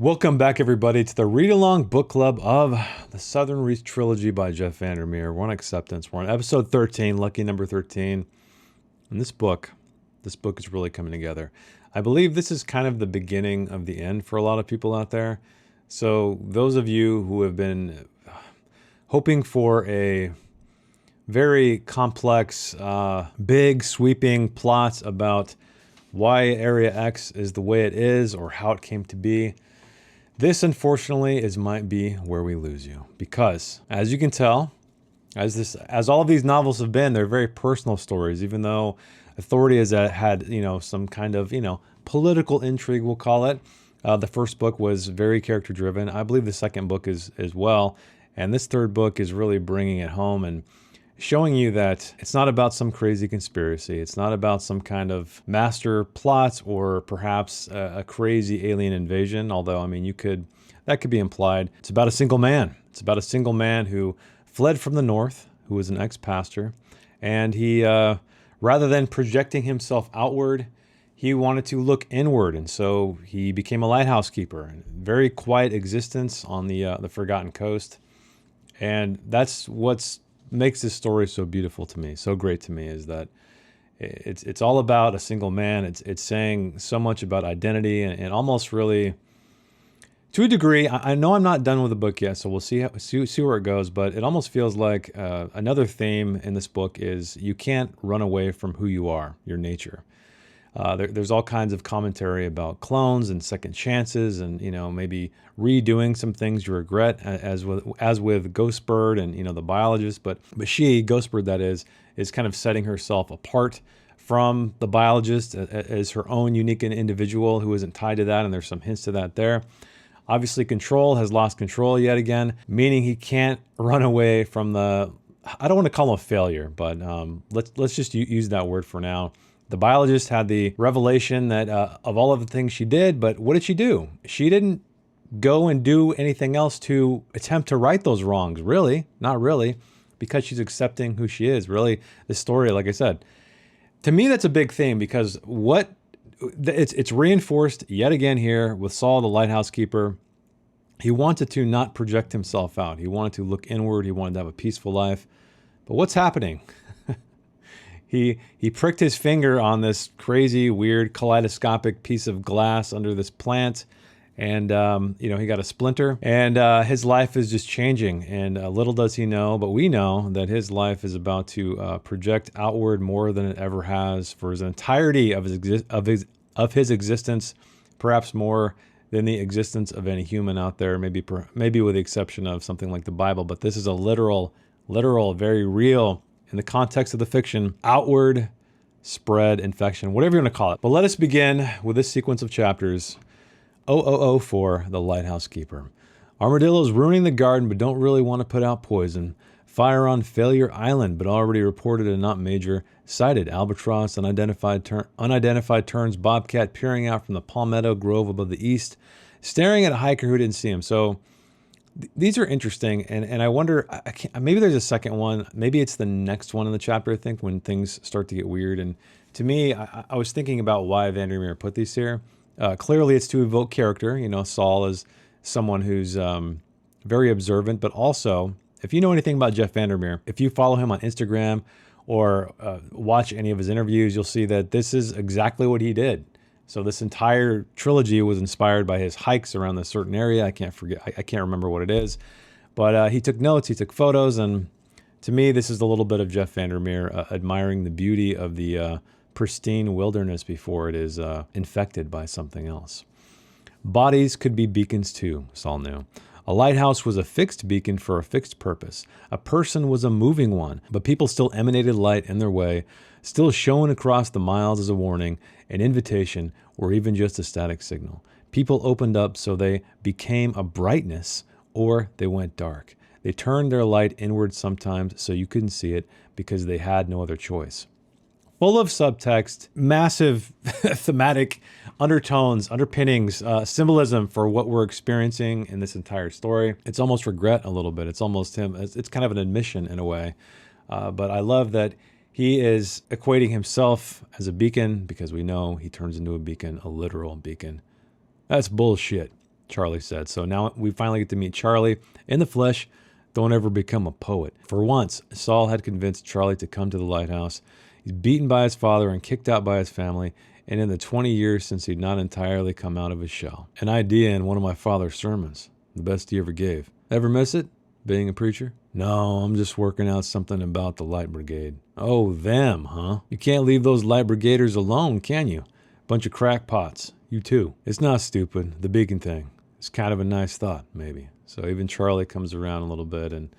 Welcome back, everybody, to the read-along book club of the Southern Reach Trilogy by Jeff Vandermeer. We're on Acceptance. We're on episode 13, lucky number 13. And this book is really coming together. I believe this is kind of the beginning of the end for a lot of people out there. So those of you who have been hoping for a very complex, big, sweeping plots about why Area X is the way it is or how it came to be, this, unfortunately, might be where we lose you. Because, as you can tell, as all of these novels have been, they're very personal stories. Even though Authority has had, some kind of, political intrigue, we'll call it. The first book was very character-driven. I believe the second book is as well. And this third book is really bringing it home and showing you that it's not about some crazy conspiracy. It's not about some kind of master plot or perhaps a crazy alien invasion. Although, I mean, that could be implied. It's about a single man. It's about a single man who fled from the North, who was an ex-pastor. And he, rather than projecting himself outward, he wanted to look inward. And so he became a lighthouse keeper. Very quiet existence on the Forgotten Coast. And that's what's makes this story so beautiful to me, so great to me, is that it's all about a single man. It's saying so much about identity and almost really, to a degree, I know I'm not done with the book yet, so we'll see where it goes, but it almost feels like another theme in this book is you can't run away from who you are, your nature. There's all kinds of commentary about clones and second chances and, maybe redoing some things you regret, as with Ghostbird and, the biologist. But she, Ghostbird that is kind of setting herself apart from the biologist as her own unique individual who isn't tied to that. And there's some hints to that there. Obviously, Control has lost control yet again, meaning he can't run away from I don't want to call him a failure, but let's just use that word for now. The biologist had the revelation that of all of the things she did, but what did she do? She didn't go and do anything else to attempt to right those wrongs, really. Not really, because she's accepting who she is. Really, this story, like I said, to me, that's a big thing because it's reinforced yet again here with Saul, the lighthouse keeper. He wanted to not project himself out. He wanted to look inward. He wanted to have a peaceful life. But what's happening? He pricked his finger on this crazy, weird, kaleidoscopic piece of glass under this plant, and he got a splinter, and his life is just changing. And little does he know, but we know that his life is about to project outward more than it ever has for his entirety of his existence, perhaps more than the existence of any human out there. Maybe with the exception of something like the Bible, but this is a literal, very real, in the context of the fiction, outward spread infection, whatever you want to call it. But let us begin with this sequence of chapters, 0004, The Lighthouse Keeper. Armadillos ruining the garden but don't really want to put out poison. Fire on Failure Island but already reported and not major. Sighted albatross, unidentified terns, bobcat peering out from the palmetto grove above the east, staring at a hiker who didn't see him. So these are interesting, and I wonder, maybe there's a second one. Maybe it's the next one in the chapter, I think, when things start to get weird. And to me, I was thinking about why Vandermeer put these here. Clearly, it's to evoke character. Saul is someone who's very observant, but also, if you know anything about Jeff Vandermeer, if you follow him on Instagram or watch any of his interviews, you'll see that this is exactly what he did. So this entire trilogy was inspired by his hikes around this certain area. I can't remember what it is. But he took notes, he took photos, and to me, this is a little bit of Jeff Vandermeer admiring the beauty of the pristine wilderness before it is infected by something else. Bodies could be beacons too, Saul knew. A lighthouse was a fixed beacon for a fixed purpose. A person was a moving one, but people still emanated light in their way, still shone across the miles as a warning, an invitation, or even just a static signal. People opened up so they became a brightness, or they went dark. They turned their light inward sometimes so you couldn't see it because they had no other choice. Full of subtext, massive thematic undertones, underpinnings, symbolism for what we're experiencing in this entire story. It's almost regret a little bit. It's almost him. It's kind of an admission in a way. But I love that he is equating himself as a beacon because we know he turns into a beacon, a literal beacon. That's bullshit. Charlie said. So now we finally get to meet Charlie in the flesh. Don't ever become a poet. For once, Saul had convinced Charlie to come to the lighthouse. He's beaten by his father and kicked out by his family, and in the 20 years since he'd not entirely come out of his shell. An idea in one of my father's sermons, the best he ever gave. Ever miss it, being a preacher? No, I'm just working out something about the Light Brigade. Oh, them, huh? You can't leave those Light Brigaders alone, can you? Bunch of crackpots. You too. It's not stupid, the beacon thing. It's kind of a nice thought, maybe. So even Charlie comes around a little bit. And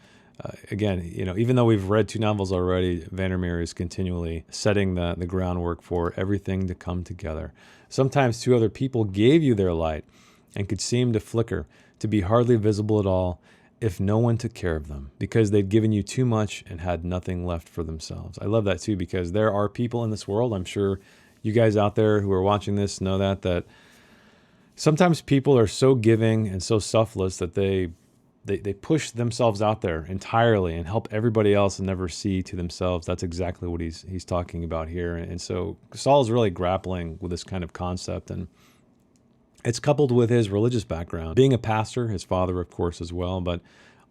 again, even though we've read 2 novels already, Vandermeer is continually setting the groundwork for everything to come together. Sometimes 2 other people gave you their light and could seem to flicker, to be hardly visible at all, if no one took care of them, because they'd given you too much and had nothing left for themselves. I love that too, because there are people in this world, I'm sure you guys out there who are watching this know that sometimes people are so giving and so selfless that they push themselves out there entirely and help everybody else and never see to themselves. That's exactly what he's talking about here. And so Saul is really grappling with this kind of concept, and it's coupled with his religious background. Being a pastor, his father, of course, as well. But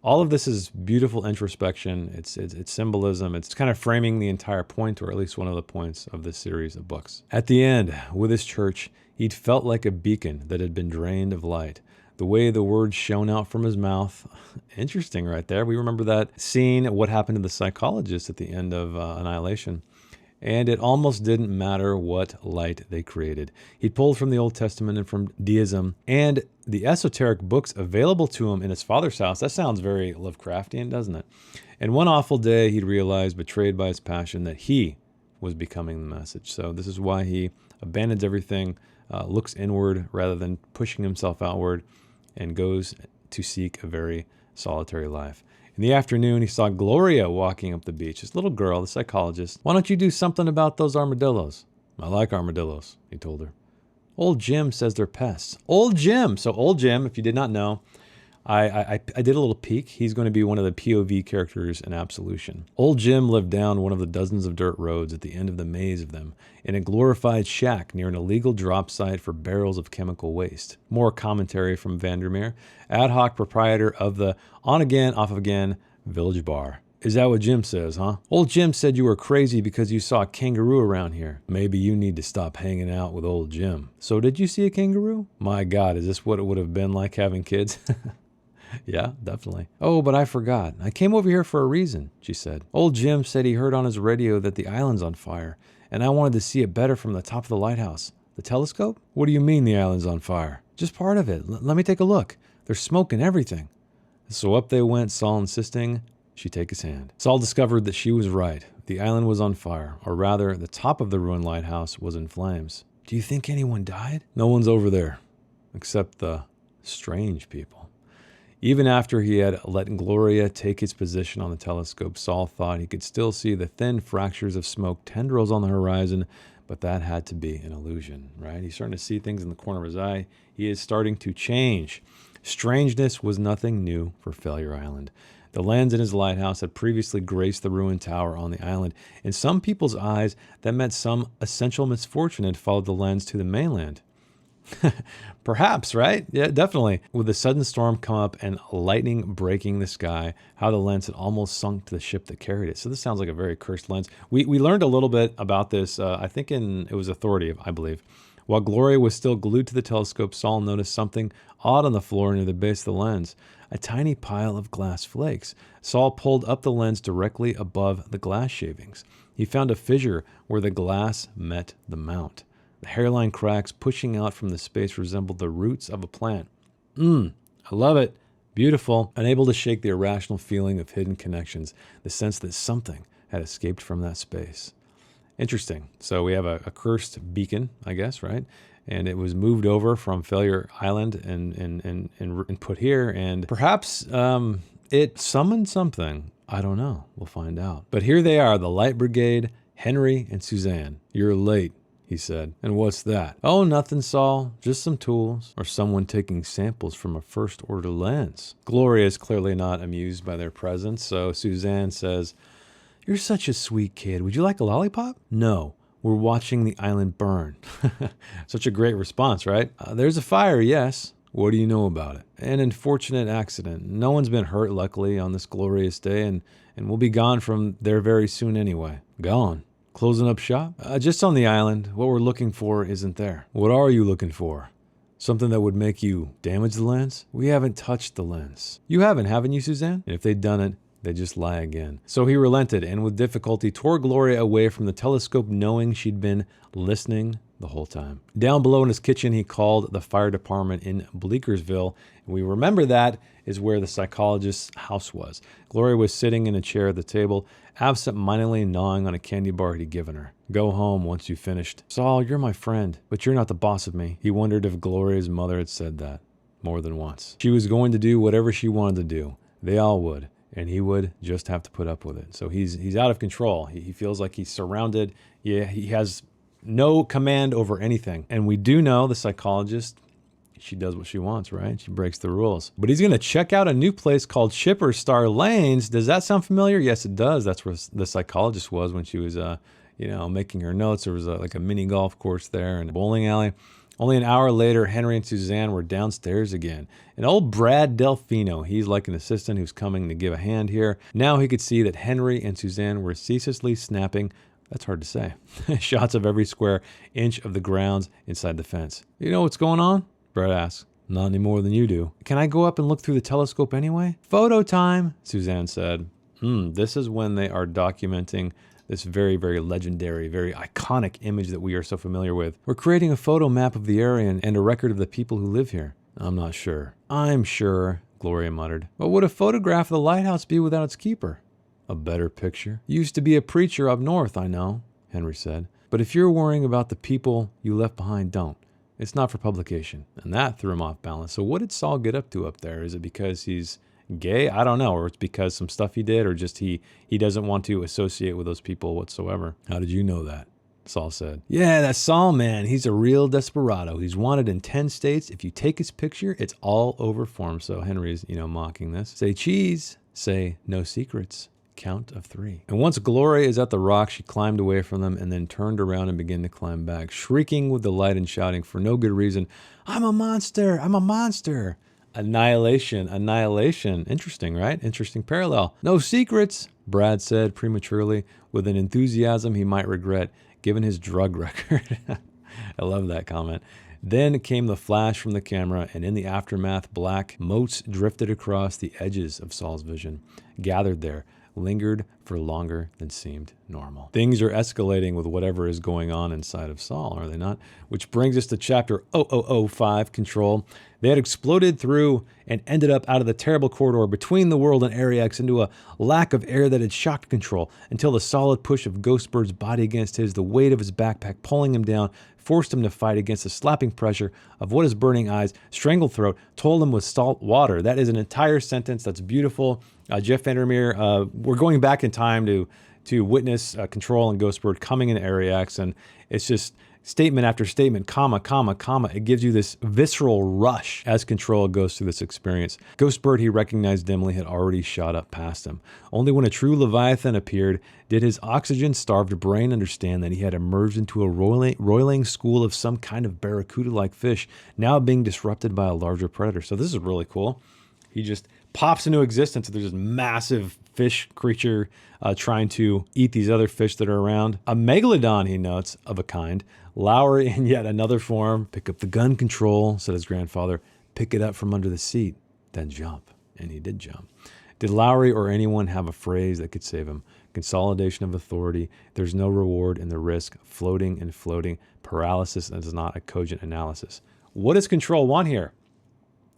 all of this is beautiful introspection. It's symbolism. It's kind of framing the entire point, or at least one of the points of this series of books. At the end, with his church, he'd felt like a beacon that had been drained of light. The way the words shone out from his mouth. Interesting right there. We remember that scene, what happened to the psychologist at the end of Annihilation. And it almost didn't matter what light they created. He'd pulled from the Old Testament and from deism and the esoteric books available to him in his father's house. That sounds very Lovecraftian, doesn't it? And one awful day, he'd realized, betrayed by his passion, that he was becoming the message. So this is why he abandons everything, looks inward rather than pushing himself outward, and goes to seek a very solitary life. In the afternoon, he saw Gloria walking up the beach. This little girl, the psychologist. Why don't you do something about those armadillos? I like armadillos, he told her. Old Jim says they're pests. Old Jim. So Old Jim, if you did not know, I did a little peek. He's going to be one of the POV characters in Absolution. Old Jim lived down one of the dozens of dirt roads at the end of the maze of them, in a glorified shack near an illegal drop site for barrels of chemical waste. More commentary from Vandermeer, ad hoc proprietor of the on-again, off-again Village Bar. Is that what Jim says, huh? Old Jim said you were crazy because you saw a kangaroo around here. Maybe you need to stop hanging out with old Jim. So did you see a kangaroo? My God, is this what it would have been like having kids? Yeah, definitely. Oh, but I forgot. I came over here for a reason, she said. Old Jim said he heard on his radio that the island's on fire, and I wanted to see it better from the top of the lighthouse. The telescope? What do you mean the island's on fire? Just part of it. Let me take a look. There's smoke and everything. So up they went, Saul insisting she take his hand. Saul discovered that she was right. The island was on fire, or rather, the top of the ruined lighthouse was in flames. Do you think anyone died? No one's over there, except the strange people. Even after he had let Gloria take his position on the telescope, Saul thought he could still see the thin fractures of smoke tendrils on the horizon, but that had to be an illusion, right? He's starting to see things in the corner of his eye. He is starting to change. Strangeness was nothing new for Failure Island. The lens in his lighthouse had previously graced the ruined tower on the island. In some people's eyes, that meant some essential misfortune had followed the lens to the mainland. Perhaps, right? Yeah, definitely. With a sudden storm come up and lightning breaking the sky, how the lens had almost sunk to the ship that carried it. So this sounds like a very cursed lens. We learned a little bit about this, I think it was Authority, I believe. While Gloria was still glued to the telescope, Saul noticed something odd on the floor near the base of the lens. A tiny pile of glass flakes. Saul pulled up the lens directly above the glass shavings. He found a fissure where the glass met the mount. The hairline cracks pushing out from the space resembled the roots of a plant. I love it. Beautiful. Unable to shake the irrational feeling of hidden connections, the sense that something had escaped from that space. Interesting. So we have a cursed beacon, I guess, right? And it was moved over from Failure Island and put here. And perhaps it summoned something. I don't know. We'll find out. But here they are, the Light Brigade, Henry and Suzanne. You're late, he said. And what's that? Oh, nothing, Saul. Just some tools. Or someone taking samples from a first-order lens. Gloria is clearly not amused by their presence, so Suzanne says, You're such a sweet kid. Would you like a lollipop? No. We're watching the island burn. Such a great response, right? There's a fire, yes. What do you know about it? An unfortunate accident. No one's been hurt, luckily, on this glorious day, and we'll be gone from there very soon anyway. Gone. Closing up shop? Just on the island. What we're looking for isn't there. What are you looking for? Something that would make you damage the lens? We haven't touched the lens. You haven't you, Suzanne? And if they'd done it, they just lie again. So he relented and with difficulty tore Gloria away from the telescope, knowing she'd been listening the whole time. Down below in his kitchen, he called the fire department in Bleekersville. And we remember that is where the psychologist's house was. Gloria was sitting in a chair at the table, absent-mindedly gnawing on a candy bar he'd given her. Go home once you finished. Saul, you're my friend, but you're not the boss of me. He wondered if Gloria's mother had said that more than once. She was going to do whatever she wanted to do. They all would. And he would just have to put up with it. So he's out of control. He feels like he's surrounded. Yeah, he has no command over anything. And we do know the psychologist, she does what she wants, right? She breaks the rules. But he's going to check out a new place called Shipper Star Lanes. Does that sound familiar? Yes, it does. That's where the psychologist was when she was, making her notes. There was like a mini golf course there and a bowling alley. Only an hour later, Henry and Suzanne were downstairs again. And old Brad Delfino, he's like an assistant who's coming to give a hand here. Now he could see that Henry and Suzanne were ceaselessly snapping, that's hard to say, shots of every square inch of the grounds inside the fence. You know what's going on? Brad asks. Not any more than you do. Can I go up and look through the telescope anyway? Photo time, Suzanne said. This is when they are documenting this very, very legendary, very iconic image that we are so familiar with. We're creating a photo map of the area and a record of the people who live here. I'm not sure. I'm sure, Gloria muttered. What would a photograph of the lighthouse be without its keeper? A better picture. You used to be a preacher up north, I know, Henry said. But if you're worrying about the people you left behind, don't. It's not for publication. And that threw him off balance. So what did Saul get up to up there? Is it because he's gay? I don't know. Or it's because some stuff he did, or just he doesn't want to associate with those people whatsoever. How did you know that? Saul said. Yeah, that Saul man, he's a real desperado. He's wanted in 10 states. If you take his picture, it's all over for him. So Henry's, mocking this. Say cheese. Say no secrets. Count of 3. And once Gloria is at the rock, she climbed away from them and then turned around and began to climb back, shrieking with delight and shouting for no good reason, I'm a monster! I'm a monster! Annihilation. Interesting, right? Interesting parallel. No secrets, Brad said prematurely with an enthusiasm he might regret given his drug record. I love that comment. Then came the flash from the camera, and in the aftermath, black motes drifted across the edges of Saul's vision, gathered there, lingered for longer than seemed normal. Things are escalating with whatever is going on inside of Saul, are they not? Which brings us to chapter 0005, Control. They had exploded through and ended up out of the terrible corridor between the world and Area X into a lack of air that had shocked Control until the solid push of Ghostbird's body against his, the weight of his backpack pulling him down, forced him to fight against the slapping pressure of what his burning eyes, strangled throat, told him with salt water. That is an entire sentence. That's beautiful. Jeff Vandermeer, we're going back in time to witness Control and Ghostbird coming into Area X, and it's just statement after statement, comma, comma, comma. It gives you this visceral rush as Control goes through this experience. Ghostbird, he recognized dimly, had already shot up past him. Only when a true Leviathan appeared did his oxygen-starved brain understand that he had emerged into a roiling school of some kind of barracuda-like fish, now being disrupted by a larger predator. So this is really cool. He just pops into existence. There's this massive fish creature trying to eat these other fish that are around. A megalodon, he notes, of a kind. Lowry in yet another form. Pick up the gun, Control, said his grandfather. Pick it up from under the seat, then jump. And he did jump. Did Lowry or anyone have a phrase that could save him? Consolidation of authority. There's no reward in the risk. Floating and floating. Paralysis is not a cogent analysis. What does Control want here?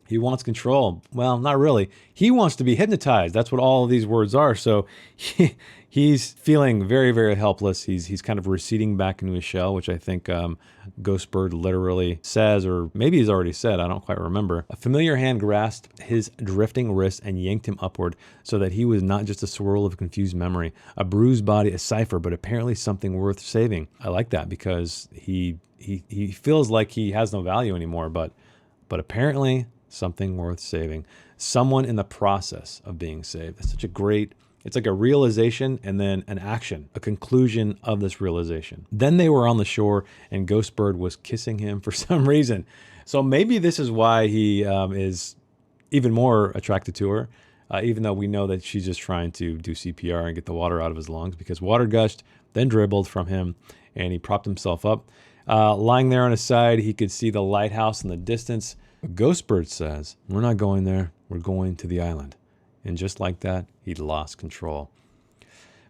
He wants control. Well, not really. He wants to be hypnotized. That's what all of these words are. So he's feeling very, very helpless. He's kind of receding back into his shell, which I think Ghostbird literally says, or maybe he's already said, I don't quite remember. A familiar hand grasped his drifting wrist and yanked him upward so that he was not just a swirl of confused memory, a bruised body, a cipher, but apparently something worth saving. I like that because he feels like he has no value anymore, but apparently something worth saving. Someone in the process of being saved. It's such a great, it's like a realization and then an action, a conclusion of this realization. Then they were on the shore and Ghostbird was kissing him for some reason. So maybe this is why he is even more attracted to her, even though we know that she's just trying to do CPR and get the water out of his lungs, because water gushed, then dribbled from him, and he propped himself up. Lying there on his side, he could see the lighthouse in the distance. Ghostbird says, "We're not going there. We're going to the island." And just like that, he'd lost control.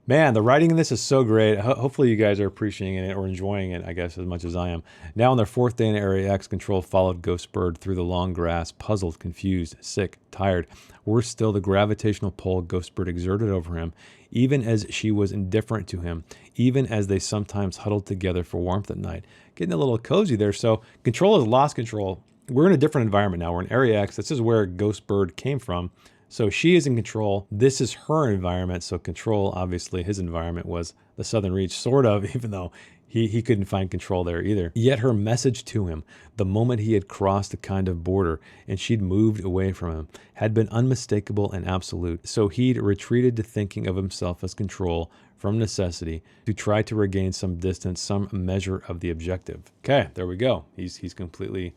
Man, the writing in this is so great. Hopefully you guys are appreciating it or enjoying it, I guess, as much as I am. Now on their fourth day in Area X, Control followed Ghostbird through the long grass, puzzled, confused, sick, tired. Worse still, the gravitational pull Ghostbird exerted over him, even as she was indifferent to him, even as they sometimes huddled together for warmth at night. Getting a little cozy there. So Control has lost control. We're in a different environment now. We're in Area X. This is where Ghostbird came from. So she is in control. This is her environment. So Control, obviously, his environment was the Southern Reach, sort of, even though he couldn't find control there either. Yet her message to him, the moment he had crossed a kind of border and she'd moved away from him, had been unmistakable and absolute. So he'd retreated to thinking of himself as Control from necessity to try to regain some distance, some measure of the objective. Okay, there we go. He's completely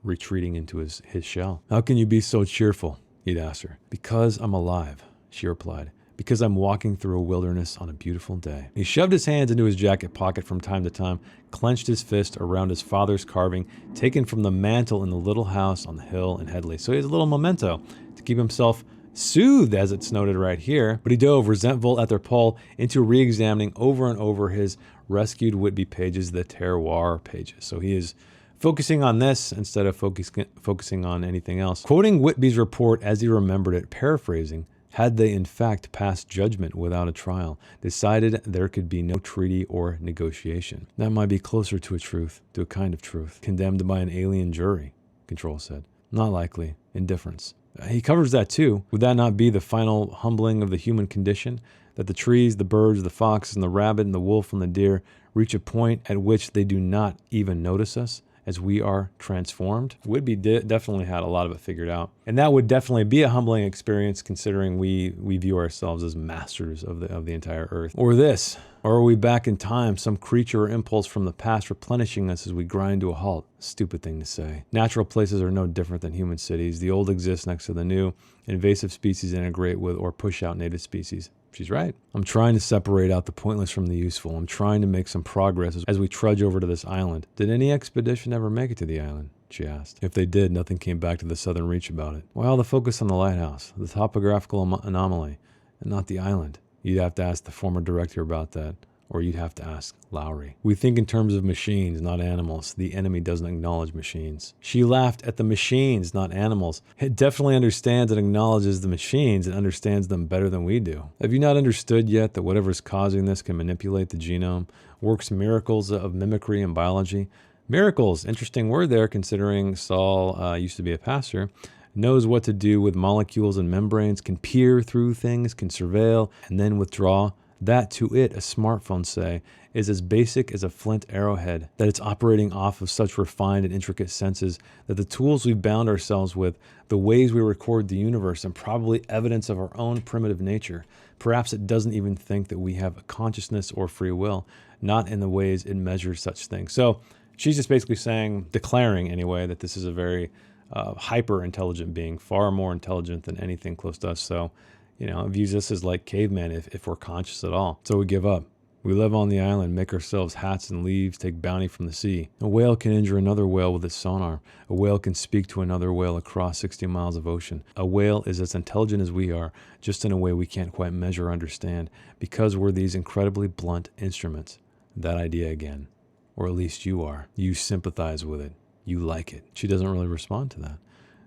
retreating into his shell. "How can you be so cheerful?" he'd asked her. "Because I'm alive," she replied. "Because I'm walking through a wilderness on a beautiful day." He shoved his hands into his jacket pocket from time to time, clenched his fist around his father's carving, taken from the mantel in the little house on the hill in Headley. So he has a little memento to keep himself soothed, as it's noted right here. But he dove, resentful at their pull, into re-examining over and over his rescued Whitby pages, the terroir pages. So he is focusing on this instead of focusing on anything else. Quoting Whitby's report as he remembered it, paraphrasing, had they in fact passed judgment without a trial, decided there could be no treaty or negotiation. That might be closer to a truth, to a kind of truth. Condemned by an alien jury, Control said. Not likely. Indifference. He covers that too. Would that not be the final humbling of the human condition? That the trees, the birds, the fox, and the rabbit, and the wolf, and the deer reach a point at which they do not even notice us as we are transformed? Whitby definitely had a lot of it figured out. And that would definitely be a humbling experience, considering we view ourselves as masters of the entire earth. Or this, or are we back in time, some creature or impulse from the past replenishing us as we grind to a halt? Stupid thing to say. Natural places are no different than human cities. The old exists next to the new. Invasive species integrate with or push out native species. She's right. I'm trying to separate out the pointless from the useful. I'm trying to make some progress as we trudge over to this island. Did any expedition ever make it to the island? She asked. If they did, nothing came back to the Southern Reach about it. Why all the focus on the lighthouse, the topographical anomaly, and not the island? You'd have to ask the former director about that, or you'd have to ask Lowry. We think in terms of machines, not animals. The enemy doesn't acknowledge machines. She laughed at the machines, not animals. It definitely understands and acknowledges the machines and understands them better than we do. Have you not understood yet that whatever's causing this can manipulate the genome, works miracles of mimicry and biology? Miracles, interesting word there, considering Saul used to be a pastor. Knows what to do with molecules and membranes, can peer through things, can surveil, and then withdraw. That, to it, a smartphone, say, is as basic as a flint arrowhead, that it's operating off of such refined and intricate senses that the tools we've bound ourselves with, the ways we record the universe, and probably evidence of our own primitive nature. Perhaps it doesn't even think that we have a consciousness or free will, not in the ways it measures such things. So she's just basically saying, declaring anyway, that this is a very hyper-intelligent being, far more intelligent than anything close to us. So, views us as like cavemen if we're conscious at all. So we give up. We live on the island, make ourselves hats and leaves, take bounty from the sea. A whale can injure another whale with its sonar. A whale can speak to another whale across 60 miles of ocean. A whale is as intelligent as we are, just in a way we can't quite measure or understand, because we're these incredibly blunt instruments. That idea again. Or at least you are. You sympathize with it. You like it. She doesn't really respond to that.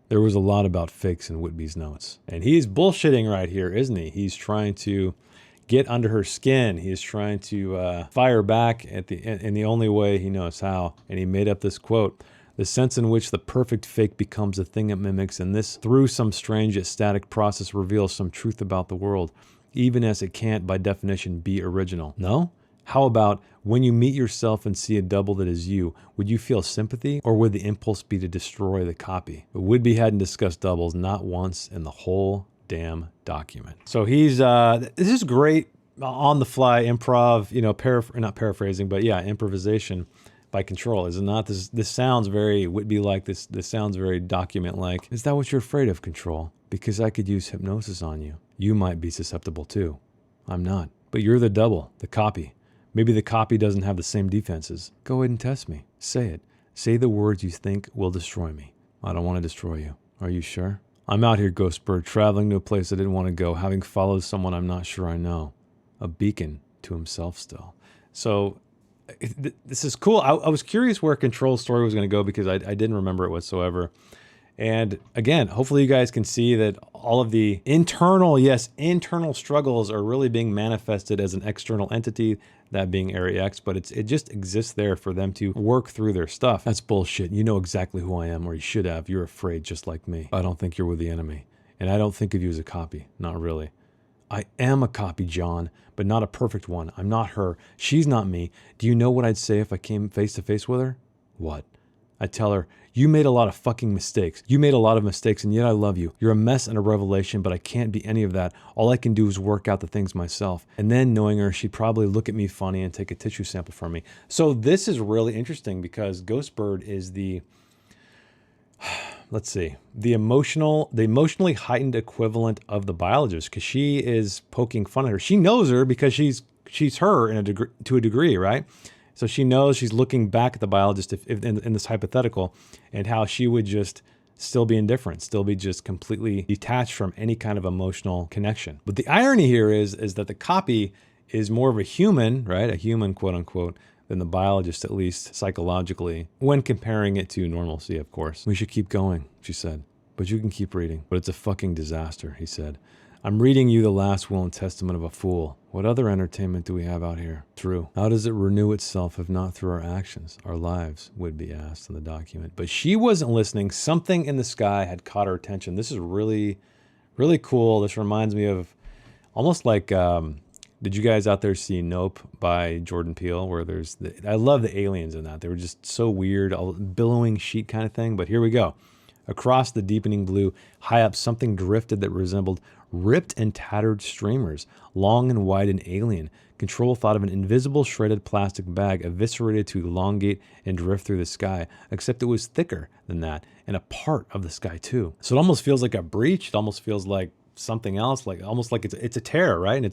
There was a lot about fakes in Whitby's notes. And he's bullshitting right here, isn't he? He's trying to get under her skin. He is trying to fire back in the only way he knows how. And he made up this quote: "The sense in which the perfect fake becomes a thing it mimics, and this, through some strange yet static process, reveals some truth about the world, even as it can't, by definition, be original." No? How about when you meet yourself and see a double that is you, would you feel sympathy, or would the impulse be to destroy the copy? But Whitby hadn't discussed doubles not once in the whole damn document. So he's, this is great on the fly improv, not paraphrasing, but yeah, improvisation by Control, is it not? This sounds very Whitby-like. This sounds very document-like. Is that what you're afraid of, Control? Because I could use hypnosis on you. You might be susceptible too. I'm not. But you're the double, the copy. Maybe the copy doesn't have the same defenses. Go ahead and test me. Say it. Say the words you think will destroy me. I don't want to destroy you. Are you sure? I'm out here, Ghostbird, traveling to a place I didn't want to go, having followed someone I'm not sure I know. A beacon to himself still. So this is cool. I was curious where Control's story was going to go because I didn't remember it whatsoever. And again, hopefully you guys can see that all of the internal struggles are really being manifested as an external entity, that being Area X, but it just exists there for them to work through their stuff. That's bullshit. You know exactly who I am, or you should have. You're afraid just like me. I don't think you're with the enemy. And I don't think of you as a copy. Not really. I am a copy, John, but not a perfect one. I'm not her. She's not me. Do you know what I'd say if I came face to face with her? What? I'd tell her, you made a lot of fucking mistakes. You made a lot of mistakes, and yet I love you. You're a mess and a revelation, but I can't be any of that. All I can do is work out the things myself. And then knowing her, she'd probably look at me funny and take a tissue sample from me. So this is really interesting because Ghostbird is the, let's see, the emotionally heightened equivalent of the biologist, because she is poking fun at her. She knows her because she's her to a degree, right? So she knows, she's looking back at the biologist if in this hypothetical, and how she would just still be indifferent, still be just completely detached from any kind of emotional connection. But the irony here is that the copy is more of a human, right? A human, quote unquote, than the biologist, at least psychologically, when comparing it to normalcy, of course. We should keep going, she said. But you can keep reading. But it's a fucking disaster, he said. I'm reading you the last will and testament of a fool. What other entertainment do we have out here? True. How does it renew itself if not through our actions, our lives, would be asked in the document. But she wasn't listening. Something in the sky had caught her attention. This is really, really cool. This reminds me of almost like, did you guys out there see Nope by Jordan Peele? Where I love the aliens in that. They were just so weird, a billowing sheet kind of thing. But here we go. Across the deepening blue, high up, something drifted that resembled ripped and tattered streamers, long and wide and alien. Control thought of an invisible shredded plastic bag eviscerated to elongate and drift through the sky, except it was thicker than that, and a part of the sky too. So it almost feels like a breach. It almost feels like something else, like almost like it's a tear, right? And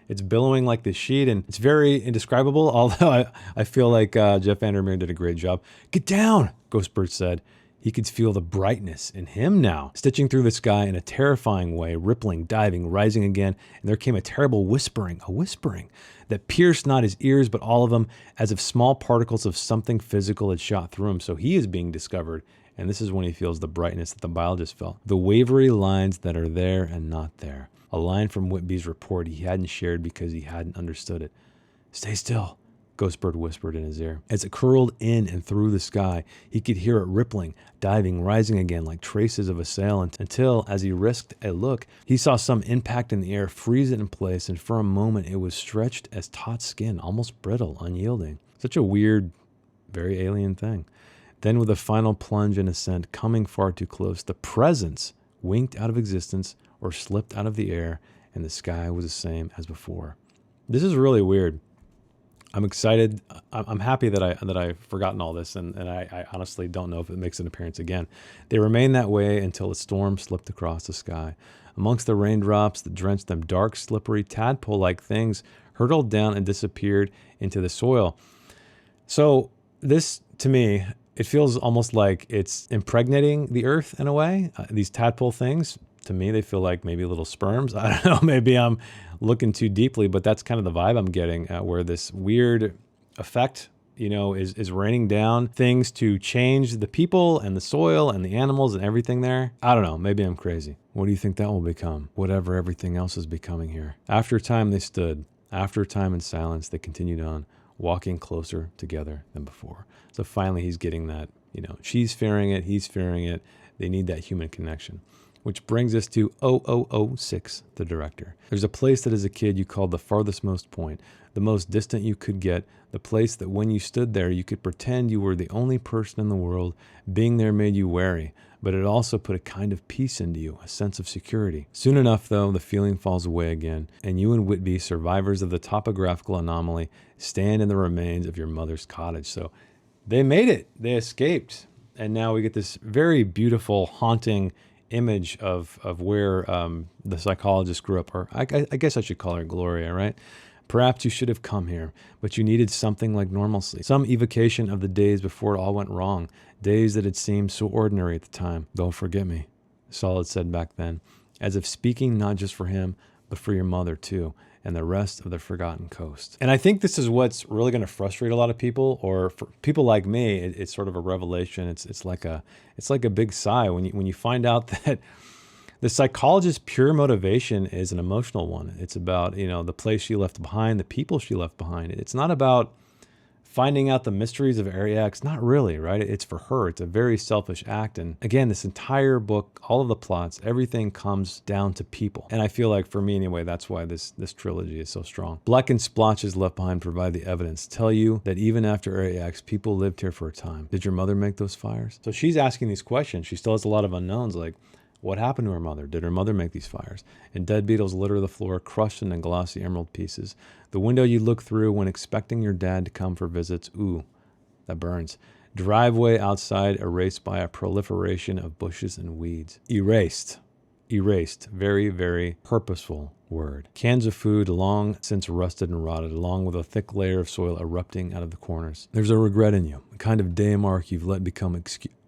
it's billowing like this sheet, and it's very indescribable, although I feel like Jeff Vandermeer did a great job. Get down, Ghostbird said. He could feel the brightness in him now, stitching through the sky in a terrifying way, rippling, diving, rising again, and there came a terrible whispering, that pierced not his ears, but all of them, as if small particles of something physical had shot through him. So he is being discovered, and this is when he feels the brightness that the biologist felt. The wavery lines that are there and not there. A line from Whitby's report he hadn't shared because he hadn't understood it. Stay still, Ghostbird whispered in his ear. As it curled in and through the sky, he could hear it rippling, diving, rising again like traces of a sail until, as he risked a look, he saw some impact in the air freeze it in place, and for a moment it was stretched as taut skin, almost brittle, unyielding. Such a weird, very alien thing. Then with a final plunge and ascent, coming far too close, the presence winked out of existence or slipped out of the air, and the sky was the same as before. This is really weird. I'm excited. I'm happy that I've forgotten all this, and I honestly don't know if it makes an appearance again. They remained that way until a storm slipped across the sky. Amongst the raindrops that drenched them, dark, slippery, tadpole-like things hurtled down and disappeared into the soil. So this, to me, it feels almost like it's impregnating the earth in a way. These tadpole things, to me, they feel like maybe little sperms. I don't know, maybe I'm looking too deeply, but that's kind of the vibe I'm getting, where this weird effect, is raining down things to change the people and the soil and the animals and everything there. I don't know, maybe I'm crazy. What do you think that will become? Whatever everything else is becoming here. After a time they stood. After a time in silence, they continued on, walking closer together than before. So finally he's getting that, she's fearing it, he's fearing it. They need that human connection. Which brings us to 0006, the director. There's a place that as a kid you called the farthest most point, the most distant you could get, the place that when you stood there you could pretend you were the only person in the world. Being there made you wary, but it also put a kind of peace into you, a sense of security. Soon enough, though, the feeling falls away again, and you and Whitby, survivors of the topographical anomaly, stand in the remains of your mother's cottage. So They made it. They escaped. And now we get this very beautiful, haunting image of where the psychologist grew up. Or I guess I should call her Gloria, right? Perhaps you should have come here, but you needed something like normalcy, some evocation of the days before it all went wrong, days that had seemed so ordinary at the time. Don't forget me, Solid said back then, as if speaking not just for him, but for your mother too, and the rest of the Forgotten Coast. And I think this is what's really going to frustrate a lot of people, or for people like me, it's sort of a revelation. It's like a big sigh when you find out that the psychologist's pure motivation is an emotional one. It's about, the place she left behind, the people she left behind. It's not about finding out the mysteries of Area X. Not really, right? It's for her. It's a very selfish act. And again, this entire book, all of the plots, everything comes down to people. And I feel like, for me anyway, that's why this trilogy is so strong. Blackened splotches left behind provide the evidence. Tell you that even after Area X, people lived here for a time. Did your mother make those fires? So she's asking these questions. She still has a lot of unknowns, like, what happened to her mother? Did her mother make these fires? And dead beetles litter the floor, crushed into glossy emerald pieces. The window you look through when expecting your dad to come for visits. Ooh, that burns. Driveway outside erased by a proliferation of bushes and weeds. Erased. Erased. Very, very purposeful word. Cans of food long since rusted and rotted, along with a thick layer of soil erupting out of the corners. There's a regret in you, a kind of day mark you've let become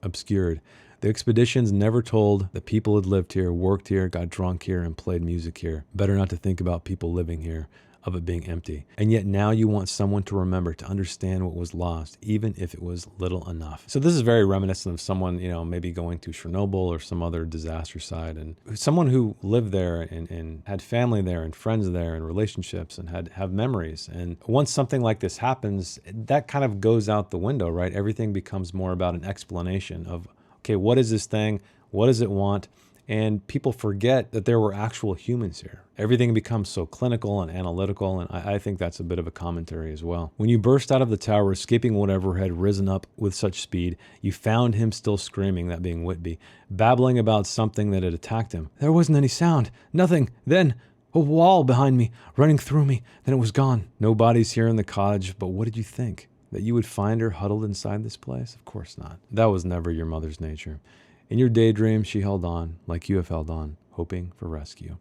obscured. The expeditions never told that people had lived here, worked here, got drunk here, and played music here. Better not to think about people living here, of it being empty. And yet now you want someone to remember, to understand what was lost, even if it was little enough. So this is very reminiscent of someone, maybe going to Chernobyl or some other disaster site, and someone who lived there and had family there and friends there and relationships and have memories. And once something like this happens, that kind of goes out the window, right? Everything becomes more about an explanation of, okay, what is this thing? What does it want? And people forget that there were actual humans here. Everything becomes so clinical and analytical, and I think that's a bit of a commentary as well. When you burst out of the tower, escaping whatever had risen up with such speed, you found him still screaming, that being Whitby, babbling about something that had attacked him. There wasn't any sound, nothing. Then a wall behind me, running through me, then it was gone. No bodies here in the cottage, but what did you think? That you would find her huddled inside this place? Of course not. That was never your mother's nature. In your daydream, she held on, like you have held on, hoping for rescue.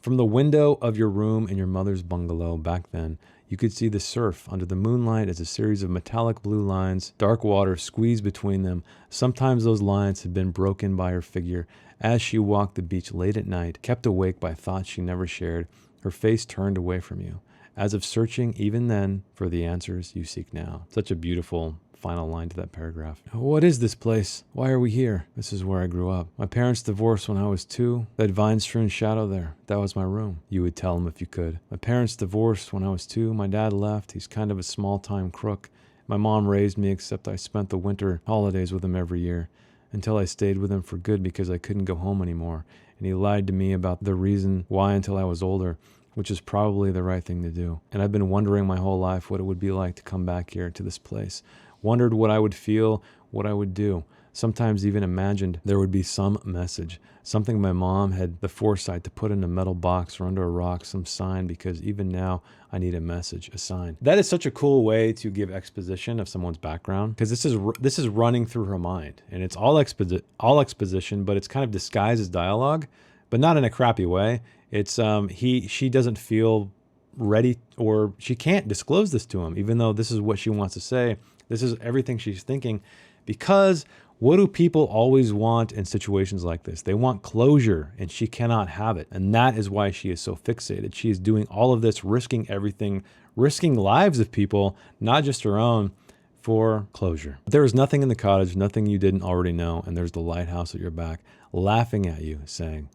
From the window of your room in your mother's bungalow back then, you could see the surf under the moonlight as a series of metallic blue lines, dark water squeezed between them. Sometimes those lines had been broken by her figure as she walked the beach late at night, kept awake by thoughts she never shared, her face turned away from you, as if searching even then for the answers you seek now. Such a beautiful final line to that paragraph. What is this place? Why are we here? This is where I grew up. My parents divorced when I was 2. That vine-strewn shadow there, that was my room. You would tell them if you could. My parents divorced when I was 2. My dad left. He's kind of a small-time crook. My mom raised me, except I spent the winter holidays with him every year, until I stayed with him for good because I couldn't go home anymore. And he lied to me about the reason why until I was older, which is probably the right thing to do. And I've been wondering my whole life what it would be like to come back here to this place. Wondered what I would feel, what I would do. Sometimes even imagined there would be some message, something my mom had the foresight to put in a metal box or under a rock, some sign, because even now I need a message, a sign. That is such a cool way to give exposition of someone's background, because this is running through her mind, and it's all exposition, but it's kind of disguised as dialogue, but not in a crappy way. It's she doesn't feel ready, or she can't disclose this to him, even though this is what she wants to say. This is everything she's thinking, because what do people always want in situations like this? They want closure, and she cannot have it. And that is why she is so fixated. She is doing all of this, risking everything, risking lives of people, not just her own, for closure. But there is nothing in the cottage, nothing you didn't already know, and there's the lighthouse at your back, laughing at you, saying,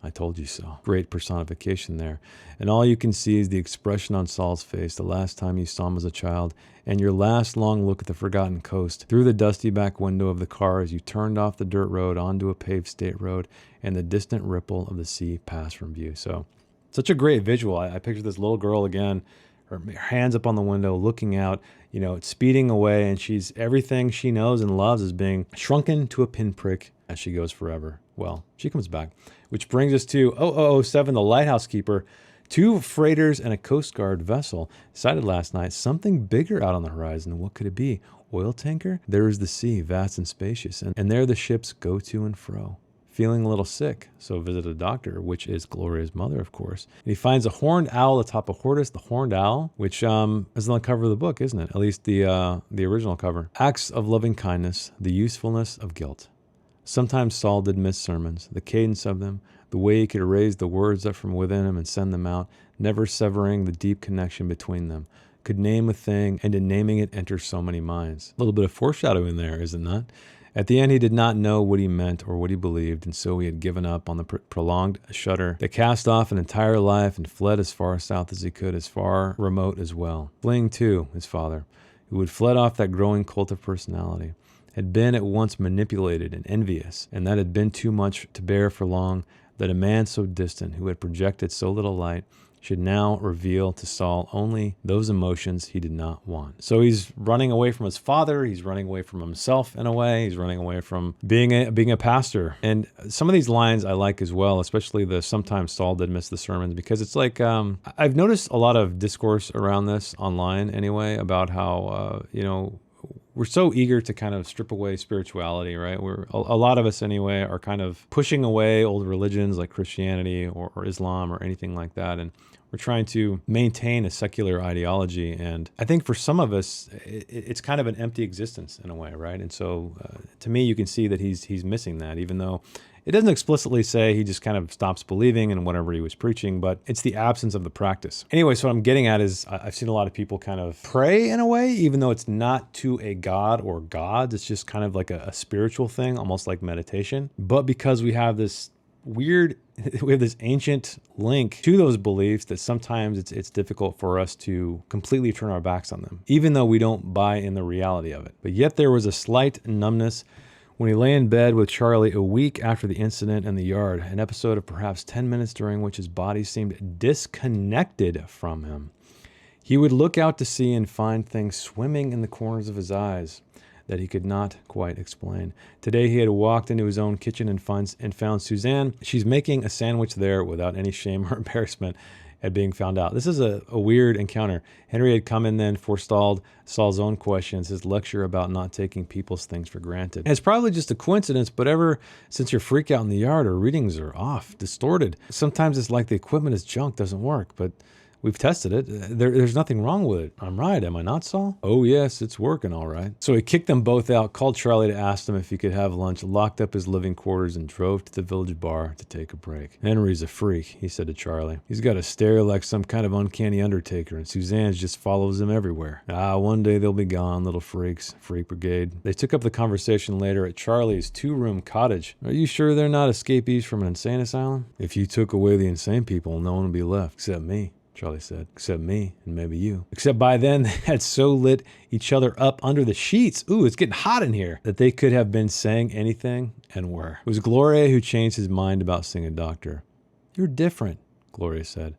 I told you so. Great personification there. And all you can see is the expression on Saul's face the last time you saw him as a child, and your last long look at the Forgotten Coast through the dusty back window of the car as you turned off the dirt road onto a paved state road, and the distant ripple of the sea passed from view. So, such a great visual. I picture this little girl again, her hands up on the window, looking out, speeding away, and everything she knows and loves is being shrunken to a pinprick as she goes forever. Well, she comes back. Which brings us to 0007, the lighthouse keeper, 2 freighters and a Coast Guard vessel sighted last night. Something bigger out on the horizon. What could it be? Oil tanker? There is the sea, vast and spacious, and there the ships go to and fro. Feeling a little sick, so visit a doctor, which is Gloria's mother, of course. And he finds a horned owl atop a hortus, the horned owl, which is on the cover of the book, isn't it? At least the original cover. Acts of loving kindness, the usefulness of guilt. Sometimes Saul did miss sermons, the cadence of them, the way he could raise the words up from within him and send them out, never severing the deep connection between them. Could name a thing, and in naming it enter so many minds. A little bit of foreshadowing there, is it not? At the end, he did not know what he meant or what he believed, and so he had given up on the prolonged shudder that cast off an entire life and fled as far south as he could, as far remote as well. Fleeing, too, his father, who had fled off that growing cult of personality, had been at once manipulated and envious, and that had been too much to bear for long, that a man so distant, who had projected so little light, should now reveal to Saul only those emotions he did not want. So he's running away from his father. He's running away from himself in a way. He's running away from being a pastor. And some of these lines I like as well, especially the sometimes Saul did miss the sermons, because it's like, I've noticed a lot of discourse around this online anyway, about how, we're so eager to kind of strip away spirituality, right? A lot of us anyway are kind of pushing away old religions like Christianity or Islam or anything like that. And we're trying to maintain a secular ideology. And I think for some of us, it's kind of an empty existence in a way, right? And so to me, you can see that he's missing that, even though it doesn't explicitly say he just kind of stops believing in whatever he was preaching, but it's the absence of the practice. Anyway, so what I'm getting at is I've seen a lot of people kind of pray in a way, even though it's not to a god or gods. It's just kind of like a spiritual thing, almost like meditation. But because we have this ancient link to those beliefs that sometimes it's difficult for us to completely turn our backs on them, even though we don't buy in the reality of it. But yet there was a slight numbness when he lay in bed with Charlie a week after the incident in the yard, an episode of perhaps 10 minutes during which his body seemed disconnected from him. He would look out to sea and find things swimming in the corners of his eyes that he could not quite explain. Today he had walked into his own kitchen and found Suzanne. She's making a sandwich there without any shame or embarrassment at being found out. This is a weird encounter. Henry had come in then, forestalled Saul's own questions, his lecture about not taking people's things for granted. And it's probably just a coincidence, but ever since your freak out in the yard, our readings are off, distorted. Sometimes it's like the equipment is junk, doesn't work, but we've tested it. There's nothing wrong with it. I'm right, am I not, Saul? Oh yes, it's working all right. So he kicked them both out, called Charlie to ask them if he could have lunch, locked up his living quarters, and drove to the village bar to take a break. Henry's a freak, he said to Charlie. He's got a stare like some kind of uncanny undertaker, and Suzanne just follows him everywhere. One day they'll be gone, little freaks. Freak brigade. They took up the conversation later at Charlie's 2-room cottage. Are you sure they're not escapees from an insane asylum? If you took away the insane people, no one would be left, except me, Charlie said. Except me, and maybe you. Except by then, they had so lit each other up under the sheets. Ooh, it's getting hot in here. That they could have been saying anything and were. It was Gloria who changed his mind about seeing a doctor. You're different, Gloria said.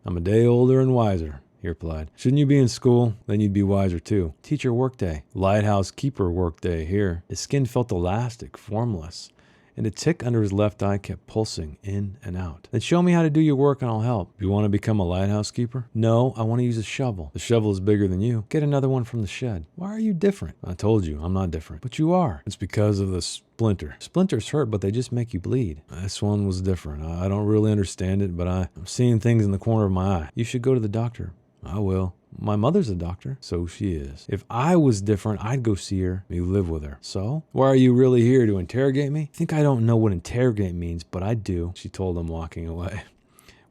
I'm a day older and wiser, he replied. Shouldn't you be in school? Then you'd be wiser too. Teacher workday. Lighthouse keeper workday here. His skin felt elastic, formless, and a tick under his left eye kept pulsing in and out. Then show me how to do your work and I'll help. You want to become a lighthouse keeper? No, I want to use a shovel. The shovel is bigger than you. Get another one from the shed. Why are you different? I told you, I'm not different. But you are. It's because of the splinter. Splinters hurt, but they just make you bleed. This one was different. I don't really understand it, but I'm seeing things in the corner of my eye. You should go to the doctor. I will. My mother's a doctor, so she is. If I was different, I'd go see her. You live with her. So? Why are you really here, to interrogate me? I think I don't know what interrogate means, but I do, she told him, walking away.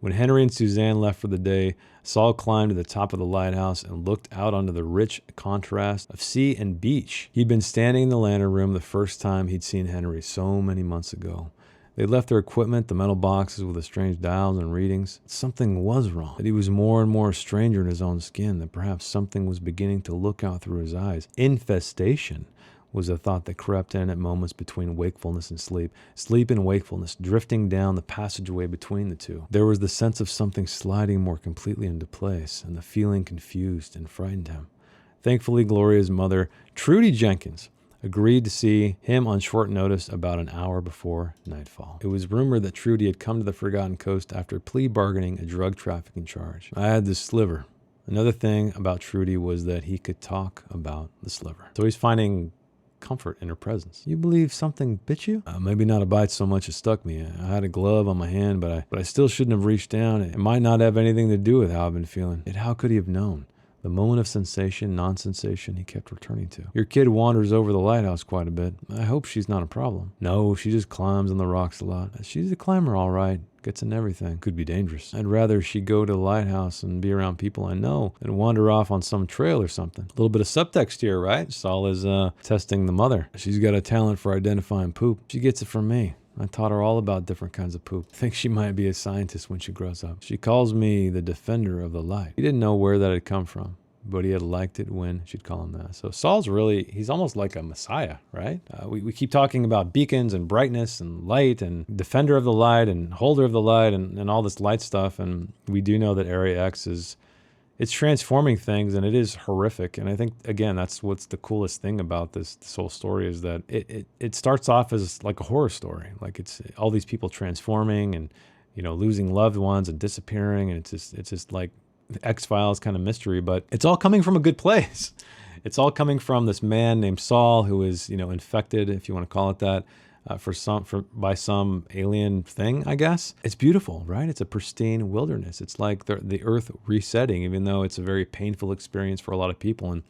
When Henry and Suzanne left for the day, Saul climbed to the top of the lighthouse and looked out onto the rich contrast of sea and beach. He'd been standing in the lantern room the first time he'd seen Henry so many months ago. They left their equipment, the metal boxes with the strange dials and readings. Something was wrong, that he was more and more a stranger in his own skin, that perhaps something was beginning to look out through his eyes. Infestation was a thought that crept in at moments between wakefulness and sleep. Sleep and wakefulness, drifting down the passageway between the two. There was the sense of something sliding more completely into place, and the feeling confused and frightened him. Thankfully, Gloria's mother, Trudy Jenkins, agreed to see him on short notice about an hour before nightfall. It was rumored that Trudy had come to the Forgotten Coast after plea bargaining a drug trafficking charge. I had this sliver. Another thing about Trudy was that he could talk about the sliver. So he's finding comfort in her presence. You believe something bit you? Maybe not a bite so much as stuck me. I had a glove on my hand, but I still shouldn't have reached down. It might not have anything to do with how I've been feeling. Yet how could he have known? The moment of sensation, non-sensation, he kept returning to. Your kid wanders over the lighthouse quite a bit. I hope she's not a problem. No, she just climbs on the rocks a lot. She's a climber, all right. Gets in everything. Could be dangerous. I'd rather she go to the lighthouse and be around people I know than wander off on some trail or something. A little bit of subtext here, right? Saul is testing the mother. She's got a talent for identifying poop. She gets it from me. I taught her all about different kinds of poop. I think she might be a scientist when she grows up. She calls me the defender of the light. He didn't know where that had come from, but he had liked it when she'd call him that. So Saul's really, he's almost like a messiah, right? We keep talking about beacons and brightness and light and defender of the light and holder of the light and all this light stuff. And we do know that Area X it's transforming things, and it is horrific. And I think, again, that's what's the coolest thing about this whole story is that it starts off as like a horror story. Like it's all these people transforming and, you know, losing loved ones and disappearing. And it's just like the X-Files kind of mystery, but it's all coming from a good place. It's all coming from this man named Saul who is, you know, infected, if you want to call it that, by some alien thing, I guess. It's beautiful, right? It's a pristine wilderness. It's like the earth resetting, even though it's a very painful experience for a lot of people, and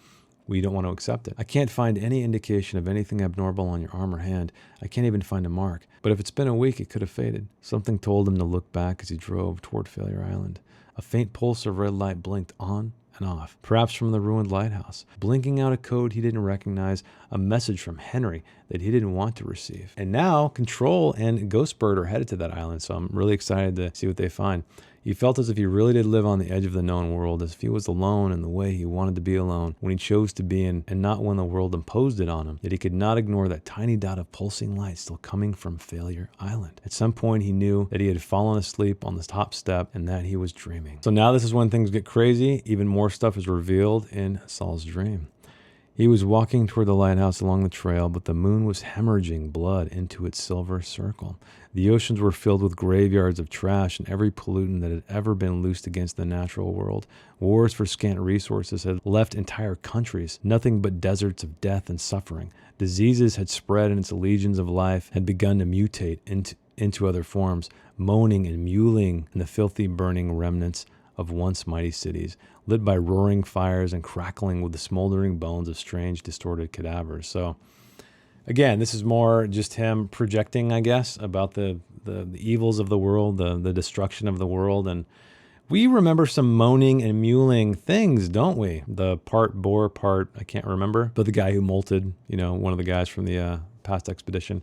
we don't want to accept it. I can't find any indication of anything abnormal on your arm or hand. I can't even find a mark. But if it's been a week, it could have faded. Something told him to look back as he drove toward Failure Island. A faint pulse of red light blinked on and off, perhaps from the ruined lighthouse, blinking out a code he didn't recognize, a message from Henry that he didn't want to receive. And now Control and Ghostbird are headed to that island, so I'm really excited to see what they find. He felt as if he really did live on the edge of the known world, as if he was alone in the way he wanted to be alone, when he chose to be in, and not when the world imposed it on him. Yet he could not ignore that tiny dot of pulsing light still coming from Failure Island. At some point he knew that he had fallen asleep on the top step and that he was dreaming. So now this is when things get crazy. Even more stuff is revealed in Saul's dream. He was walking toward the lighthouse along the trail, but the moon was hemorrhaging blood into its silver circle. The oceans were filled with graveyards of trash and every pollutant that had ever been loosed against the natural world. Wars for scant resources had left entire countries, nothing but deserts of death and suffering. Diseases had spread and its legions of life had begun to mutate into other forms, moaning and mewling in the filthy burning remnants of once mighty cities, lit by roaring fires and crackling with the smoldering bones of strange, distorted cadavers. So, again, this is more just him projecting, I guess, about the evils of the world, the destruction of the world. And we remember some moaning and mewling things, don't we? The part bore part, I can't remember, but the guy who molted, you know, one of the guys from the past expedition.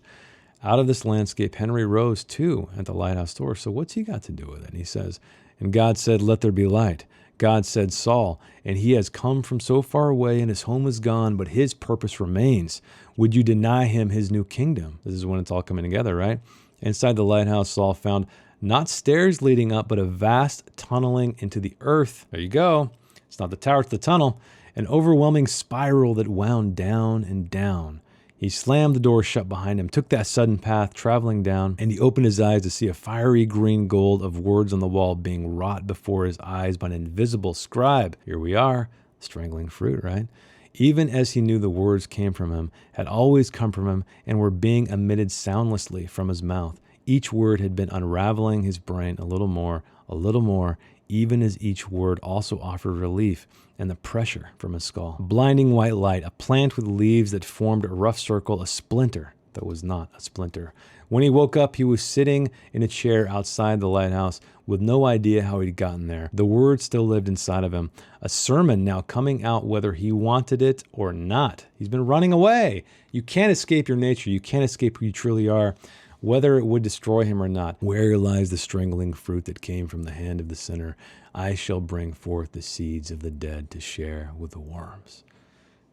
Out of this landscape, Henry rose too at the lighthouse door. So what's he got to do with it? And he says, and God said, let there be light. God said, Saul, and he has come from so far away and his home is gone, but his purpose remains. Would you deny him his new kingdom? This is when it's all coming together, right? Inside the lighthouse, Saul found not stairs leading up, but a vast tunneling into the earth. There you go. It's not the tower, it's the tunnel. An overwhelming spiral that wound down and down. He slammed the door shut behind him, took that sudden path traveling down, and he opened his eyes to see a fiery green gold of words on the wall being wrought before his eyes by an invisible scribe. Here we are, strangling fruit, right? Even as he knew the words came from him, had always come from him, and were being emitted soundlessly from his mouth. Each word had been unraveling his brain a little more, even as each word also offered relief and the pressure from his skull. Blinding white light, a plant with leaves that formed a rough circle, a splinter that was not a splinter. When he woke up, he was sitting in a chair outside the lighthouse with no idea how he'd gotten there. The words still lived inside of him, a sermon now coming out whether he wanted it or not. He's been running away. You can't escape your nature. You can't escape who you truly are, whether it would destroy him or not. Where lies the strangling fruit that came from the hand of the sinner? I shall bring forth the seeds of the dead to share with the worms.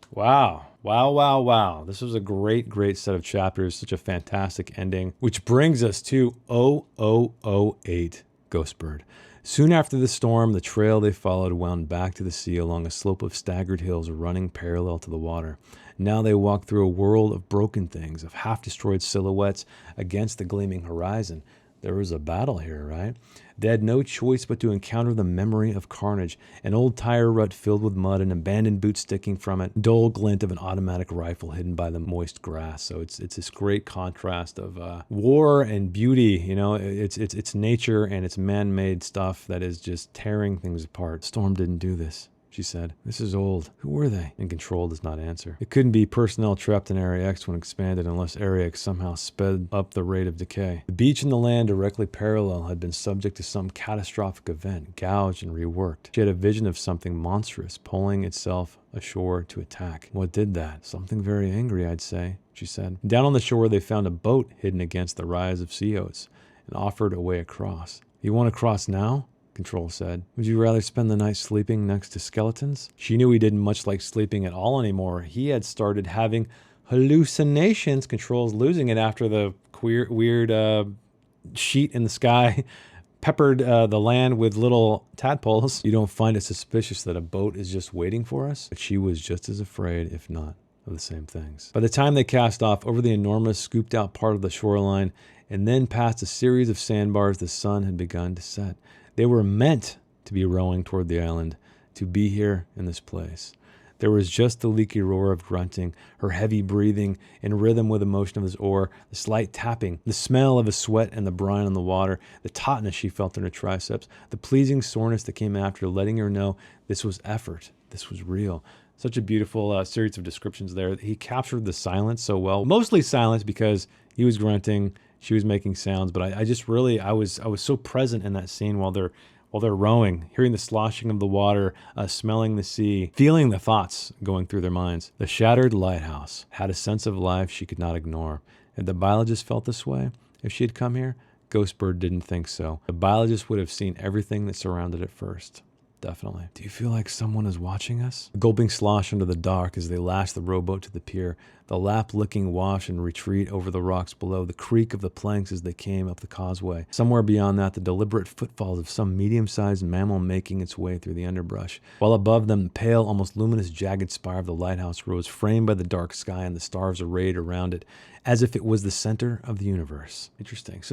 Wow. Wow, wow, wow. This was a great, great set of chapters. Such a fantastic ending, which brings us to 0008 Ghostbird. Soon after the storm, the trail they followed wound back to the sea along a slope of staggered hills running parallel to the water. Now they walked through a world of broken things, of half-destroyed silhouettes against the gleaming horizon. There was a battle here, right? They had no choice but to encounter the memory of carnage, an old tire rut filled with mud, an abandoned boot sticking from it, dull glint of an automatic rifle hidden by the moist grass. So it's this great contrast of war and beauty. You know, it's nature and it's man-made stuff that is just tearing things apart. Storm didn't do this, she said. This is old. Who were they? And Control does not answer. It couldn't be personnel trapped in Area X when expanded unless Area X somehow sped up the rate of decay. The beach and the land directly parallel had been subject to some catastrophic event, gouged and reworked. She had a vision of something monstrous pulling itself ashore to attack. What did that? Something very angry, I'd say, she said. Down on the shore, they found a boat hidden against the rise of sea oats and offered a way across. You want to cross now? Control said. Would you rather spend the night sleeping next to skeletons? She knew he didn't much like sleeping at all anymore. He had started having hallucinations. Control's losing it after the weird sheet in the sky peppered the land with little tadpoles. You don't find it suspicious that a boat is just waiting for us? But she was just as afraid, if not, of the same things. By the time they cast off over the enormous scooped out part of the shoreline and then past a series of sandbars, the sun had begun to set. They were meant to be rowing toward the island, to be here in this place. There was just the leaky roar of grunting, her heavy breathing in rhythm with the motion of his oar, the slight tapping, the smell of his sweat and the brine on the water, the tautness she felt in her triceps, the pleasing soreness that came after, letting her know this was effort, this was real. Such a beautiful series of descriptions there. He captured the silence so well, mostly silence because he was grunting, she was making sounds, but I just really, I was so present in that scene while they're rowing, hearing the sloshing of the water, smelling the sea, feeling the thoughts going through their minds. The shattered lighthouse had a sense of life she could not ignore. Had the biologist felt this way if she had come here? Ghostbird didn't think so. The biologist would have seen everything that surrounded it first. Definitely. Do you feel like someone is watching us? A gulping slosh under the dock as they lashed the rowboat to the pier, the lap-licking wash and retreat over the rocks below, the creak of the planks as they came up the causeway. Somewhere beyond that, the deliberate footfalls of some medium-sized mammal making its way through the underbrush. While above them, the pale, almost luminous, jagged spire of the lighthouse rose, framed by the dark sky and the stars arrayed around it, as if it was the center of the universe. Interesting.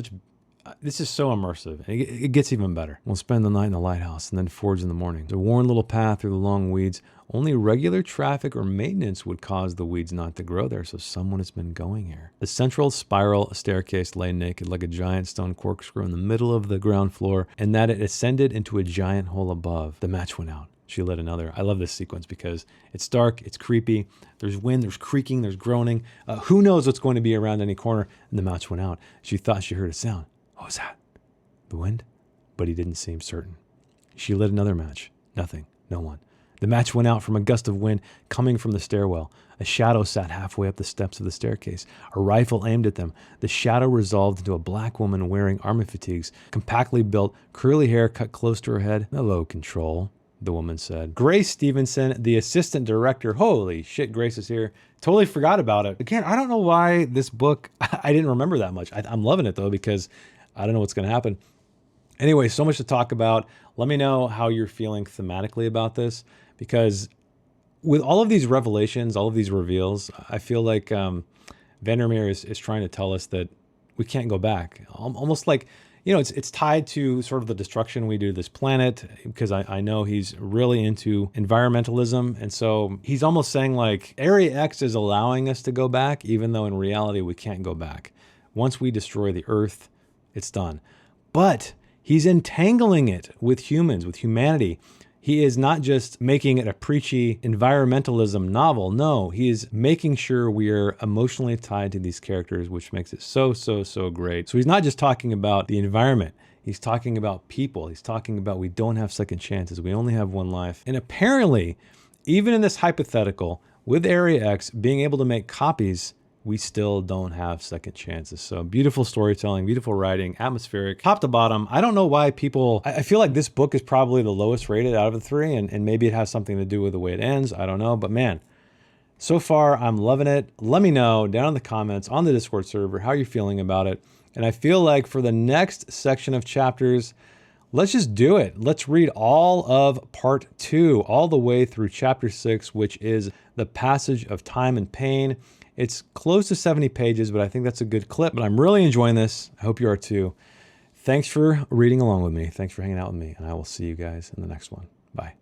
This is so immersive. It gets even better. We'll spend the night in the lighthouse and then forge in the morning. The worn little path through the long weeds. Only regular traffic or maintenance would cause the weeds not to grow there, so someone has been going here. The central spiral staircase lay naked like a giant stone corkscrew in the middle of the ground floor, and that it ascended into a giant hole above. The match went out. She lit another. I love this sequence because it's dark, it's creepy, there's wind, there's creaking, there's groaning. Who knows what's going to be around any corner? And the match went out. She thought she heard a sound. What was that? The wind? But he didn't seem certain. She lit another match. Nothing. No one. The match went out from a gust of wind coming from the stairwell. A shadow sat halfway up the steps of the staircase. A rifle aimed at them. The shadow resolved into a black woman wearing army fatigues, compactly built, curly hair cut close to her head. Hello, Control, the woman said. Grace Stevenson, the assistant director. Holy shit, Grace is here. Totally forgot about it. Again, I don't know why this book, I didn't remember that much. I'm loving it though because I don't know what's going to happen. Anyway, so much to talk about. Let me know how you're feeling thematically about this, because with all of these revelations, all of these reveals, I feel like Vandermeer is trying to tell us that we can't go back. Almost like, you know, it's tied to sort of the destruction we do to this planet, because I know he's really into environmentalism. And so he's almost saying like Area X is allowing us to go back, even though in reality we can't go back. Once we destroy the Earth, it's done. But he's entangling it with humans, with humanity. He is not just making it a preachy environmentalism novel. No, he is making sure we are emotionally tied to these characters, which makes it so great. So he's not just talking about the environment. He's talking about people. He's talking about we don't have second chances. We only have one life. And apparently, even in this hypothetical, with Area X being able to make copies, we still don't have second chances. So beautiful storytelling, beautiful writing, atmospheric, top to bottom. I don't know why people, I feel like this book is probably the lowest rated out of the three, and maybe it has something to do with the way it ends. I don't know, but man, so far I'm loving it. Let me know down in the comments on the Discord server how you're feeling about it. And I feel like for the next section of chapters, let's just do it. Let's read all of part 2, all the way through chapter 6, which is the passage of time and pain. It's close to 70 pages, but I think that's a good clip. But I'm really enjoying this. I hope you are too. Thanks for reading along with me. Thanks for hanging out with me, and I will see you guys in the next one. Bye.